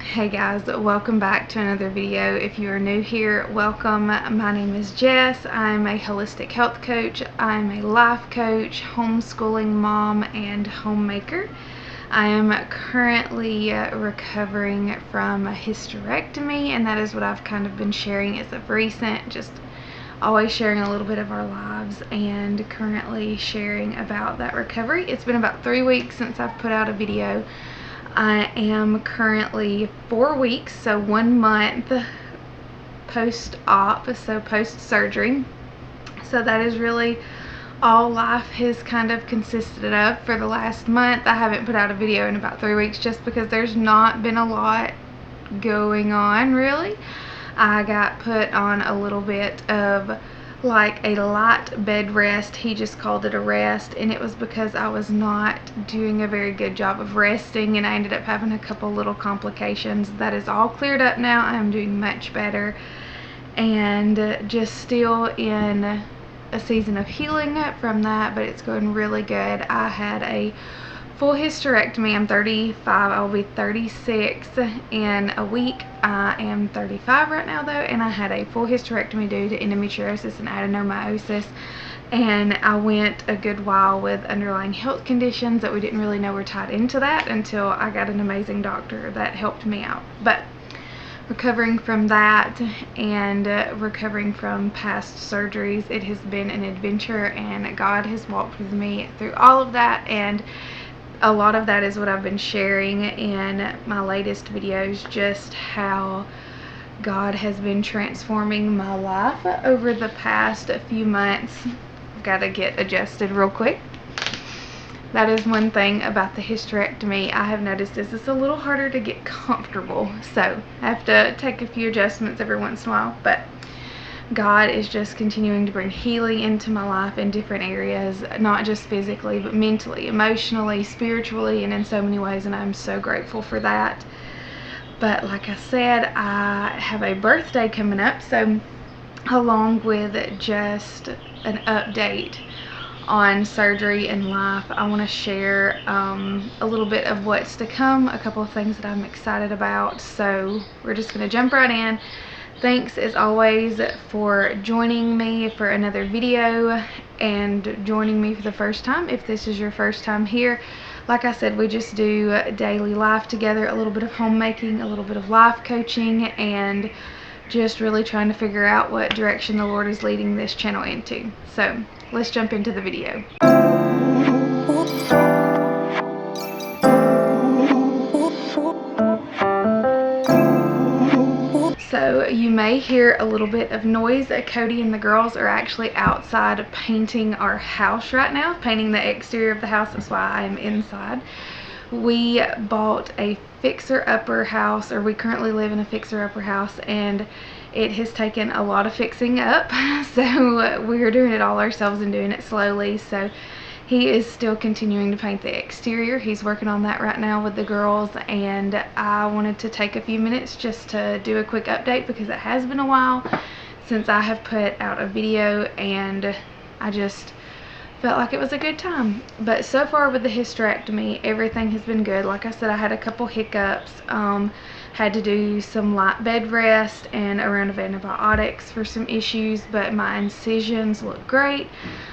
Hey guys, welcome back to another video. If you are new here, welcome. My name is Jess. I'm a holistic health coach. I'm a life coach, homeschooling mom, and homemaker. I am currently recovering from a hysterectomy, and that is what I've kind of been sharing as of recent, just always sharing a little bit of our lives and currently sharing about that recovery. It's been about 3 weeks since I've put out a video. I am currently 4 weeks, so 1 month post-op, so post-surgery. So that is really all life has kind of consisted of for the last month. I haven't put out a video in about 3 weeks just because there's not been a lot going on, really. I got put on a little bit of like a light bed rest. He just called it a rest, and it was because I was not doing a very good job of resting, and I ended up having a couple little complications. That is all cleared up now. I am doing much better, and just still in a season of healing from that, but it's going really good. I had a full hysterectomy. I'm 35. I will be 36 in a week. I am 35 right now though, and I had a full hysterectomy due to endometriosis and adenomyosis, and I went a good while with underlying health conditions that we didn't really know were tied into that until I got an amazing doctor that helped me out. But recovering from that and recovering from past surgeries, it has been an adventure, and God has walked with me through all of that, and a lot of that is what I've been sharing in my latest videos, just how God has been transforming my life over the past few months. I've got to get adjusted real quick. That is one thing about the hysterectomy I have noticed is it's a little harder to get comfortable, so I have to take a few adjustments every once in a while. But God is just continuing to bring healing into my life in different areas, not just physically, but mentally, emotionally, spiritually, and in so many ways, and I'm so grateful for that. But like I said, I have a birthday coming up, so along with just an update on surgery and life, I want to share a little bit of what's to come, a couple of things that I'm excited about. So we're just going to jump right in. Thanks as always for joining me for another video and joining me for the first time. If this is your first time here, like I said, we just do daily life together, a little bit of homemaking, a little bit of life coaching, and just really trying to figure out what direction the Lord is leading this channel into. So let's jump into the video. So you may hear a little bit of noise. Cody and the girls are actually outside painting our house right now, painting the exterior of the house. That's why I am inside. We bought a fixer-upper house, or we currently live in a fixer-upper house, and it has taken a lot of fixing up. So we're doing it all ourselves and doing it slowly. So he is still continuing to paint the exterior. He's working on that right now with the girls, and I wanted to take a few minutes just to do a quick update because it has been a while since I have put out a video, and I just felt like it was a good time. But so far with the hysterectomy, everything has been good. Like I said, I had a couple hiccups, had to do some light bed rest and a round of antibiotics for some issues, but my incisions look great.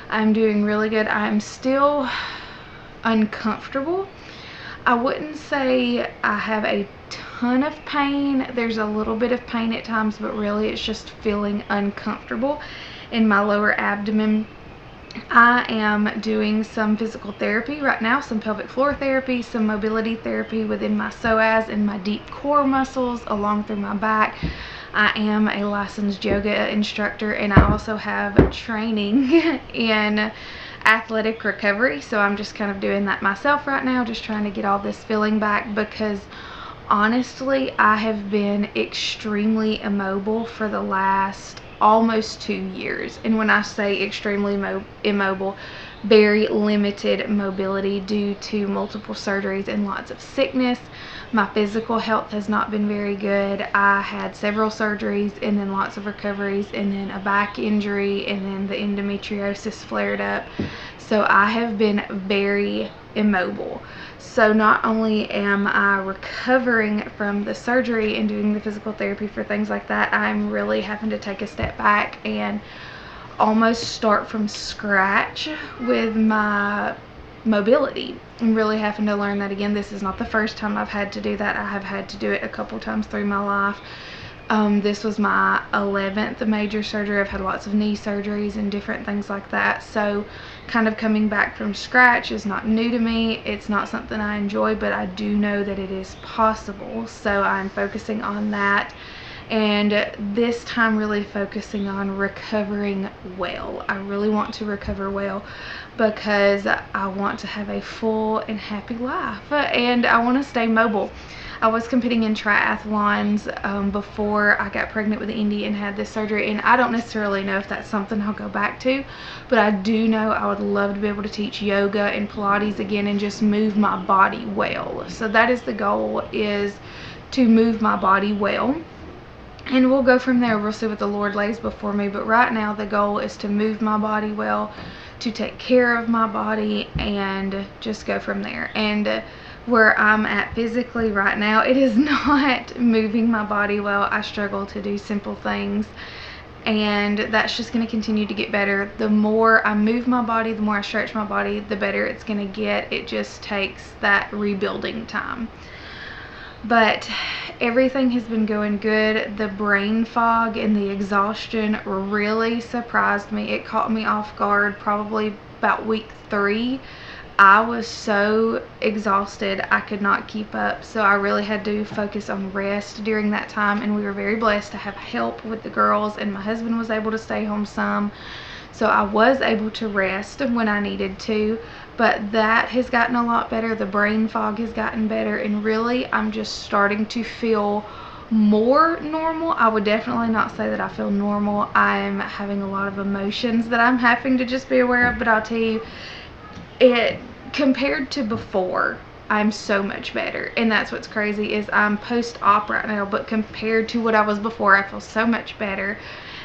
I'm doing really good. I'm still uncomfortable. I wouldn't say I have a ton of pain. There's a little bit of pain at times, but really it's just feeling uncomfortable in my lower abdomen. I am doing some physical therapy right now, some pelvic floor therapy, some mobility therapy within my psoas and my deep core muscles along through my back. I am a licensed yoga instructor, and I also have training in athletic recovery, so I'm just kind of doing that myself right now, just trying to get all this feeling back, because honestly I have been extremely immobile for the last almost 2 years. And when I say extremely immobile, very limited mobility due to multiple surgeries and lots of sickness. My physical health has not been very good. I had several surgeries and then lots of recoveries and then a back injury and then the endometriosis flared up. So I have been very immobile. So not only am I recovering from the surgery and doing the physical therapy for things like that, I'm really having to take a step back and almost start from scratch with my mobility. I'm really having to learn that again. This is not the first time I've had to do that. I have had to do it a couple times through my life. This was my 11th major surgery. I've had lots of knee surgeries and different things like that. So kind of coming back from scratch is not new to me. It's not something I enjoy, but I do know that it is possible. So I'm focusing on that. And this time really focusing on recovering well. I really want to recover well because I want to have a full and happy life and I want to stay mobile. I was competing in triathlons before I got pregnant with Indy and had this surgery, and I don't necessarily know if that's something I'll go back to, but I do know I would love to be able to teach yoga and Pilates again and just move my body well. So that is the goal, is to move my body well. And we'll go from there. We'll see what the Lord lays before me. But right now the goal is to move my body well, to take care of my body, and just go from there. And where I'm at physically right now, it is not moving my body well. I struggle to do simple things. And that's just going to continue to get better. The more I move my body, the more I stretch my body, the better it's going to get. It just takes that rebuilding time. But everything has been going good. The brain fog and the exhaustion really surprised me. It caught me off guard probably about week 3. I was so exhausted I could not keep up, so I really had to focus on rest during that time, and we were very blessed to have help with the girls, and my husband was able to stay home some, so I was able to rest when I needed to. But that has gotten a lot better. The brain fog has gotten better, and really I'm just starting to feel more normal. I would definitely not say that I feel normal. I'm having a lot of emotions that I'm having to just be aware of, but I'll tell you, it compared to before, I'm so much better. And that's what's crazy, is I'm post-op right now, but compared to what I was before, I feel so much better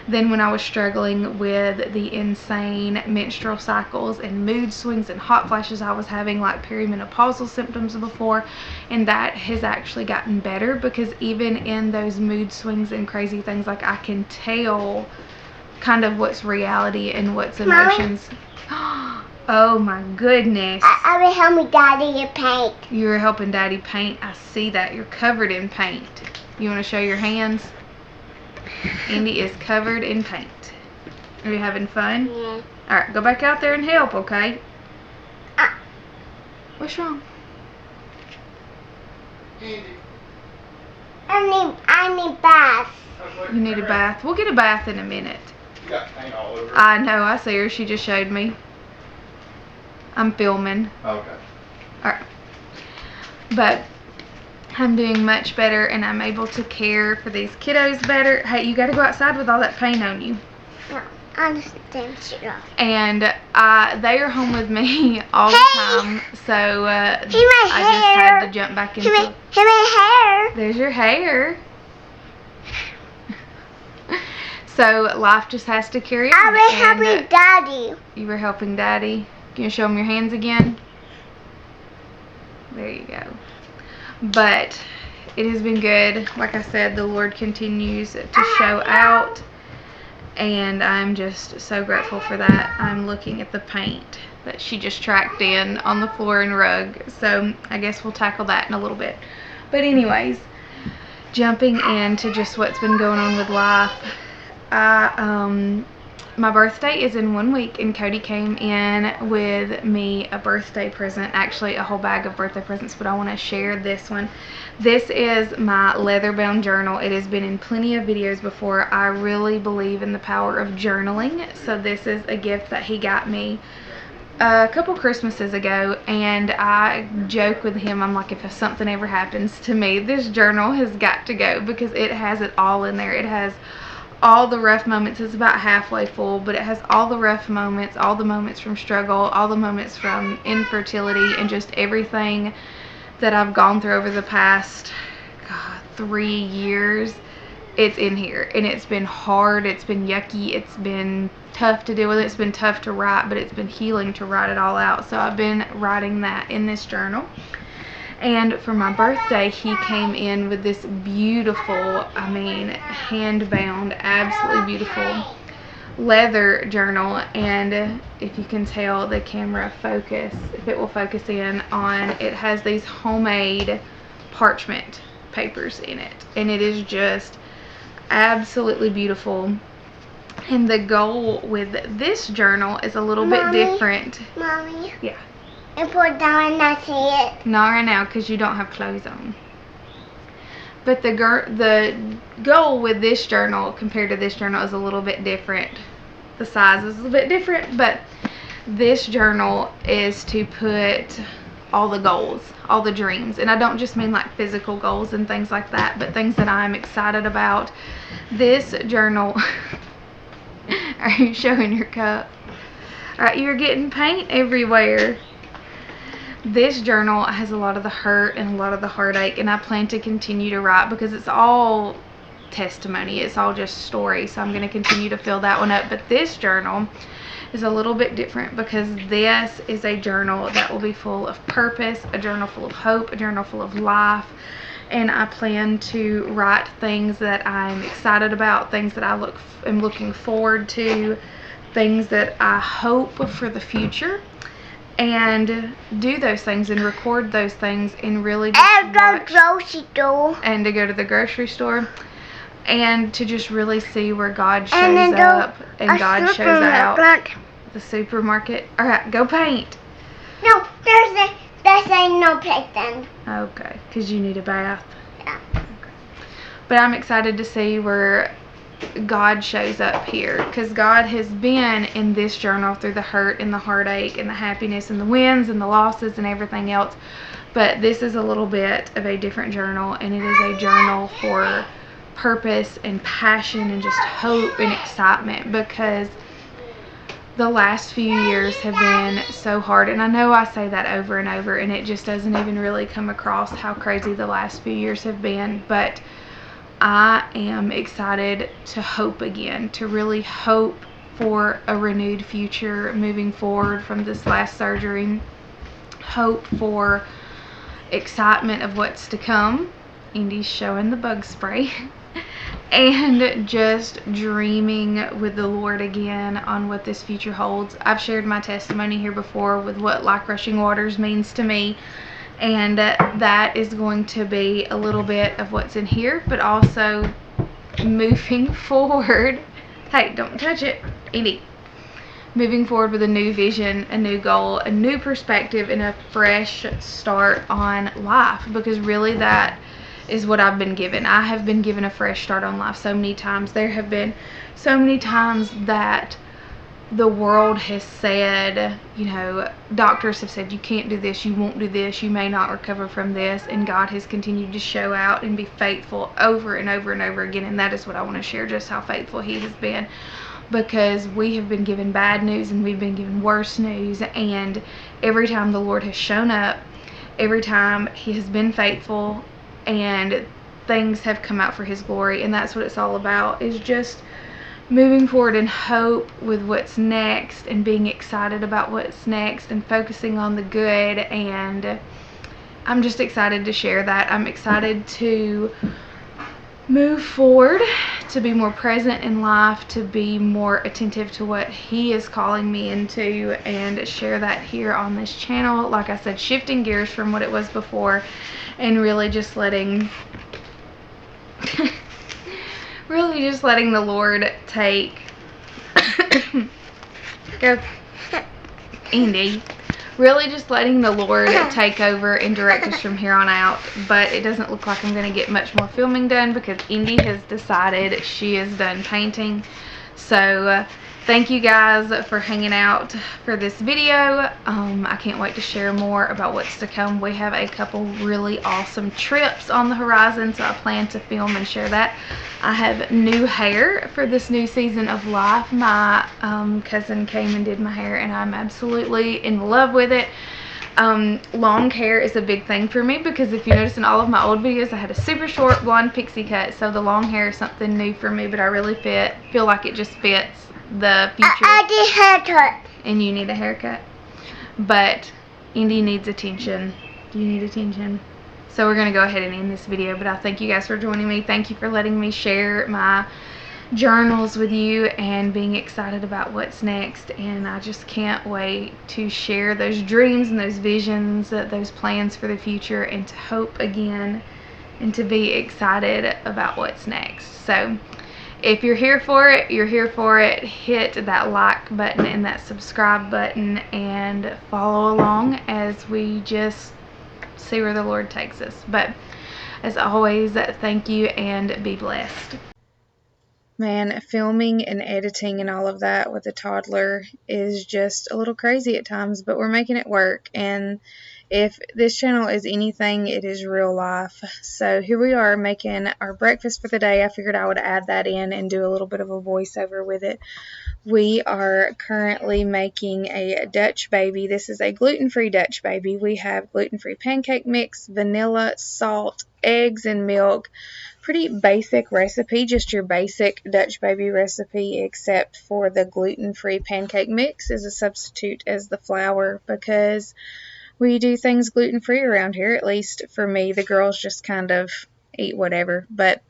than when I was struggling with the insane menstrual cycles and mood swings and hot flashes I was having, like perimenopausal symptoms before. And that has actually gotten better, because even in those mood swings and crazy things, like I can tell kind of what's reality and what's emotions. Oh my goodness. I was helping Daddy paint. You were helping Daddy paint. I see that. You're covered in paint. You want to show your hands? Indy is covered in paint. Are you having fun? Yeah. Alright, go back out there and help, okay? What's wrong? I need bath. You need a bath? We'll get a bath in a minute. You got paint all over. I know, I see her. She just showed me. I'm filming. Okay. Alright. But I'm doing much better, and I'm able to care for these kiddos better. Hey, you gotta go outside with all that paint on you. No, I understand you. And they are home with me all the time, so I just hair. had to jump back into it. Hey, my hair. There's your hair. So life just has to carry on. I was helping Daddy. You were helping Daddy. Can you show him your hands again? There you go. But it has been good. Like I said, the Lord continues to show out, and I'm just so grateful for that. I'm looking at the paint that she just tracked in on the floor and rug, so I guess we'll tackle that in a little bit. But anyways, jumping into just what's been going on with life, my birthday is in 1 week, and Cody came in with me a birthday present, actually a whole bag of birthday presents, but I want to share this one. This is my leather-bound journal. It has been in plenty of videos before. I really believe in the power of journaling, so this is a gift that he got me a couple Christmases ago, and I joke with him, I'm like, if something ever happens to me, this journal has got to go, because it has it all in there. It has all the rough moments. It's about halfway full, but it has all the rough moments, all the moments from struggle, all the moments from infertility, and just everything that I've gone through over the past 3 years. It's in here, and it's been hard, it's been yucky, it's been tough to deal with, it's been tough to write, but it's been healing to write it all out. So I've been writing that in this journal. And for my birthday, he came in with this beautiful, I mean, hand-bound, absolutely beautiful leather journal. And if you can tell the camera focus, if it will focus in on, it has these homemade parchment papers in it. And it is just absolutely beautiful. And the goal with this journal is a little bit different. Mommy? Yeah. And put down and not see it. Not right now, because you don't have clothes on. But the goal with this journal compared to this journal is a little bit different. The size is a little bit different, but this journal is to put all the goals, all the dreams. And I don't just mean like physical goals and things like that, but things that I'm excited about. This journal... Are you showing your cup? Alright, you're getting paint everywhere. This journal has a lot of the hurt and a lot of the heartache, and I plan to continue to write because it's all testimony. It's all just story, so I'm going to continue to fill that one up. But this journal is a little bit different because this is a journal that will be full of purpose, a journal full of hope, a journal full of life. And I plan to write things that I'm excited about, things that I am looking forward to, things that I hope for the future, and do those things and record those things and really just And the grocery store. And to go to the grocery store and to just really see where God shows up and God shows out. The supermarket. Alright, go paint. No, there's no painting. Okay, because you need a bath. Yeah. Okay. But I'm excited to see where God shows up here, because God has been in this journal through the hurt and the heartache and the happiness and the wins and the losses and everything else. But this is a little bit of a different journal, and it is a journal for purpose and passion and just hope and excitement, because the last few years have been so hard. And I know I say that over and over, and it just doesn't even really come across how crazy the last few years have been. But I am excited to hope again, to really hope for a renewed future moving forward from this last surgery. Hope for excitement of what's to come. Indy's showing the bug spray. And just dreaming with the Lord again on what this future holds. I've shared my testimony here before with what Like Rushing Waters means to me. And that is going to be a little bit of what's in here, but also moving forward. Hey, don't touch it, Indy. Moving forward with a new vision, a new goal, a new perspective, and a fresh start on life. Because really that is what I've been given. I have been given a fresh start on life so many times. There have been so many times that the world has said, you know, doctors have said, you can't do this, you won't do this, you may not recover from this, and God has continued to show out and be faithful over and over and over again. And that is what I want to share, just how faithful He has been, because we have been given bad news and we've been given worse news, and every time the Lord has shown up, every time He has been faithful, and things have come out for His glory. And that's what it's all about, is just moving forward in hope with what's next, and being excited about what's next, and focusing on the good. And I'm just excited to share that. I'm excited to move forward, to be more present in life, to be more attentive to what He is calling me into, and share that here on this channel. Like I said, shifting gears from what it was before, and really just letting the Lord take go Indy really just letting the Lord take over and direct us from here on out. But it doesn't look like I'm going to get much more filming done, because Indy has decided she is done painting. So thank you guys for hanging out for this video. I can't wait to share more about what's to come. We have a couple really awesome trips on the horizon, so I plan to film and share that. I have new hair for this new season of life. My cousin came and did my hair, and I'm absolutely in love with it. Long hair is a big thing for me, because if you notice in all of my old videos I had a super short blonde pixie cut, so the long hair is something new for me, but I really feel like it just fits the future. I need a haircut. And you need a haircut, but Indy needs attention. You need attention. So we're gonna go ahead and end this video, but I thank you guys for joining me. Thank you for letting me share my journals with you and being excited about what's next, and I just can't wait to share those dreams and those visions, those plans for the future, and to hope again and to be excited about what's next. So if you're here for it, you're here for it. Hit that like button and that subscribe button and follow along as we just see where the Lord takes us. But as always, thank you and be blessed. Man, filming and editing and all of that with a toddler is just a little crazy at times, but we're making it work. And if this channel is anything, it is real life. So here we are making our breakfast for the day. I figured I would add that in and do a little bit of a voiceover with it. We are currently making a Dutch baby. This is a gluten-free Dutch baby. We have gluten-free pancake mix, vanilla, salt, eggs, and milk. Pretty basic recipe, just your basic Dutch baby recipe, except for the gluten-free pancake mix is a substitute as the flour, because we do things gluten-free around here, at least for me. The girls just kind of eat whatever, but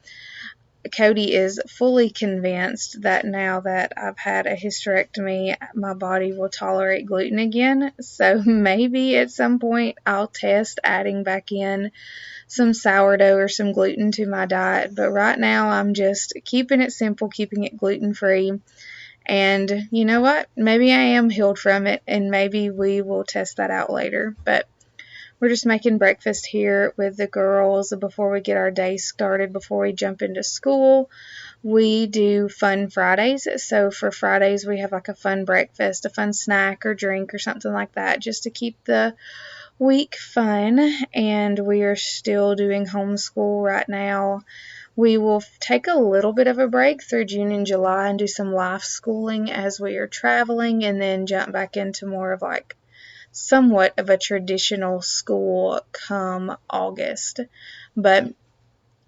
Cody is fully convinced that now that I've had a hysterectomy, my body will tolerate gluten again. So maybe at some point I'll test adding back in some sourdough or some gluten to my diet. But right now I'm just keeping it simple, keeping it gluten-free. And you know what? Maybe I am healed from it, and maybe we will test that out later. But we're just making breakfast here with the girls before we get our day started, before we jump into school. We do fun Fridays. So for Fridays, we have like a fun breakfast, a fun snack or drink or something like that, just to keep the week fun. And we are still doing homeschool right now. We will take a little bit of a break through June and July and do some life schooling as we are traveling, and then jump back into more of like somewhat of a traditional school come August. But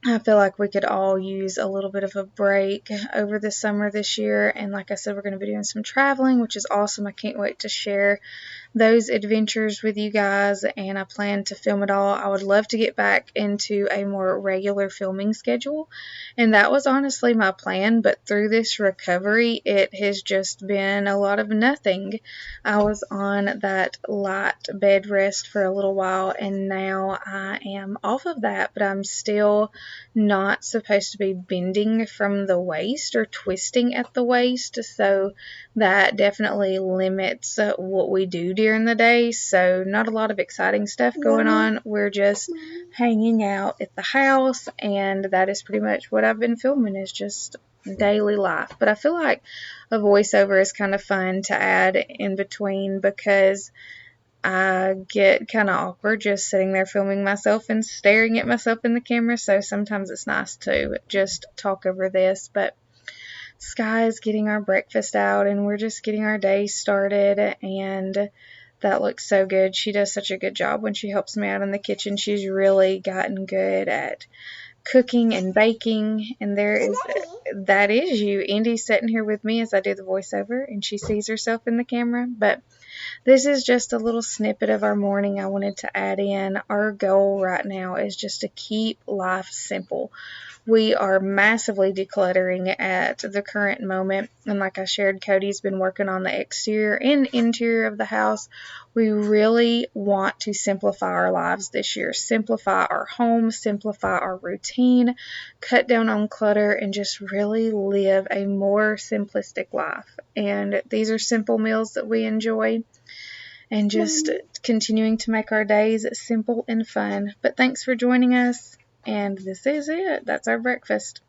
I feel like we could all use a little bit of a break over the summer this year. And like I said, we're going to be doing some traveling, which is awesome. I can't wait to share those adventures with you guys, and I plan to film it all. I would love to get back into a more regular filming schedule, and that was honestly my plan, but through this recovery, it has just been a lot of nothing. I was on that light bed rest for a little while, and now I am off of that, but I'm still not supposed to be bending from the waist or twisting at the waist, so that definitely limits what we do during the day. So not a lot of exciting stuff going on. We're just hanging out at the house, and that is pretty much what I've been filming, is just daily life. But I feel like a voiceover is kind of fun to add in between, because I get kind of awkward just sitting there filming myself and staring at myself in the camera. So sometimes it's nice to just talk over this. But Sky is getting our breakfast out, and we're just getting our day started, and that looks so good. She does such a good job when she helps me out in the kitchen. She's really gotten good at cooking and baking, and that is you. Indy's sitting here with me as I do the voiceover, and she sees herself in the camera. But this is just a little snippet of our morning I wanted to add in. Our goal right now is just to keep life simple. We are massively decluttering at the current moment, and like I shared, Cody's been working on the exterior and interior of the house. We really want to simplify our lives this year, simplify our home, simplify our routine, cut down on clutter, and just really live a more simplistic life. And these are simple meals that we enjoy, and just continuing to make our days simple and fun. But thanks for joining us. And this is it. That's our breakfast.